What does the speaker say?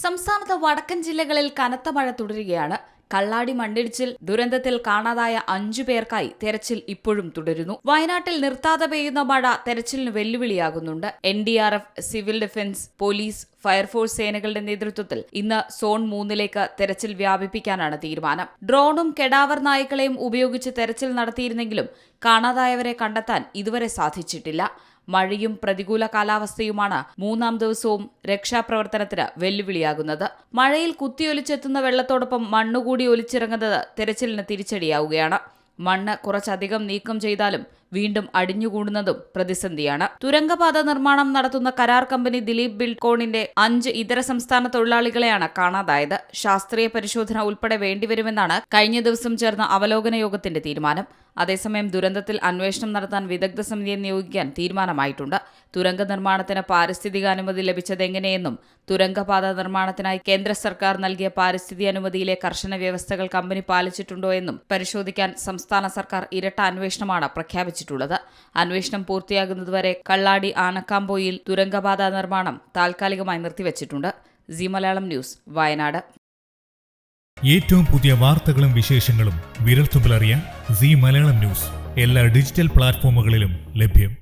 സംസ്ഥാനത്ത് വടക്കൻ ജില്ലകളിൽ കനത്ത മഴ തുടരുകയാണ്. കള്ളാടി മണ്ണിടിച്ചിൽ ദുരന്തത്തിൽ കാണാതായ 5 പേർക്കായി തെരച്ചിൽ ഇപ്പോഴും തുടരുന്നു. വയനാട്ടിൽ നിർത്താതെ പെയ്യുന്ന മഴ തെരച്ചിലിന് വെല്ലുവിളിയാകുന്നുണ്ട്. NDRF, civil defence, police, fire force സേനകളുടെ നേതൃത്വത്തിൽ ഇന്ന് സോൺ 3 തെരച്ചിൽ വ്യാപിപ്പിക്കാനാണ് തീരുമാനം. ഡ്രോണും കെടാവർ നായ്ക്കളെയും ഉപയോഗിച്ച് തെരച്ചിൽ നടത്തിയിരുന്നെങ്കിലും കാണാതായവരെ കണ്ടെത്താൻ ഇതുവരെ സാധിച്ചിട്ടില്ല. മഴയും പ്രതികൂല കാലാവസ്ഥയുമാണ് 3-ാം ദിവസവും രക്ഷാപ്രവർത്തനത്തിന് വെല്ലുവിളിയാകുന്നത്. മഴയിൽ കുത്തിയൊലിച്ചെത്തുന്ന വെള്ളത്തോടൊപ്പം മണ്ണുകൂടി ഒലിച്ചിറങ്ങുന്നത് തെരച്ചിലിന് തിരിച്ചടിയാവുകയാണ്. മണ്ണ് കുറച്ചധികം നീക്കം ചെയ്താലും വീണ്ടും അടിഞ്ഞുകൂടുന്നതും പ്രതിസന്ധിയാണ്. തുരങ്കപാത നിർമ്മാണം നടത്തുന്ന കരാർ കമ്പനി ദിലീപ് ബിൽഡ്കോണിന്റെ 5 ഇതര സംസ്ഥാന തൊഴിലാളികളെയാണ് കാണാതായത്. ശാസ്ത്രീയ പരിശോധന ഉൾപ്പെടെ വേണ്ടിവരുമെന്നാണ് കഴിഞ്ഞ ദിവസം ചേർന്ന അവലോകന യോഗത്തിന്റെ തീരുമാനം. അതേസമയം ദുരന്തത്തിൽ അന്വേഷണം നടത്താൻ വിദഗ്ധ സമിതിയെ നിയോഗിക്കാൻ തീരുമാനമായിട്ടുണ്ട്. തുരങ്ക നിർമ്മാണത്തിന് പാരിസ്ഥിതിക അനുമതി ലഭിച്ചതെങ്ങനെയെന്നും തുരങ്കപാത നിർമ്മാണത്തിനായി കേന്ദ്ര സർക്കാർ നൽകിയ പാരിസ്ഥിതിക അനുമതിയിലെ കർശന വ്യവസ്ഥകൾ കമ്പനി പാലിച്ചിട്ടുണ്ടോ എന്നും പരിശോധിക്കാൻ സംസ്ഥാന സർക്കാർ ഇരട്ട അന്വേഷണമാണ് പ്രഖ്യാപിച്ചിട്ടുള്ളത്. അന്വേഷണം പൂർത്തിയാകുന്നതുവരെ കള്ളാടി ആനക്കാംപൊയിൽ തുരങ്കപാത നിർമ്മാണം താൽക്കാലികമായി നിർത്തിവച്ചിട്ടുണ്ട്. C Malayalam news, Wayanad. ഏറ്റവും പുതിയ വാർത്തകളും വിശേഷങ്ങളും വിരൽത്തുമ്പിലറിയാൻ സി മലയാളം ന്യൂസ് എല്ലാ ഡിജിറ്റൽ പ്ലാറ്റ്ഫോമുകളിലും ലഭ്യം.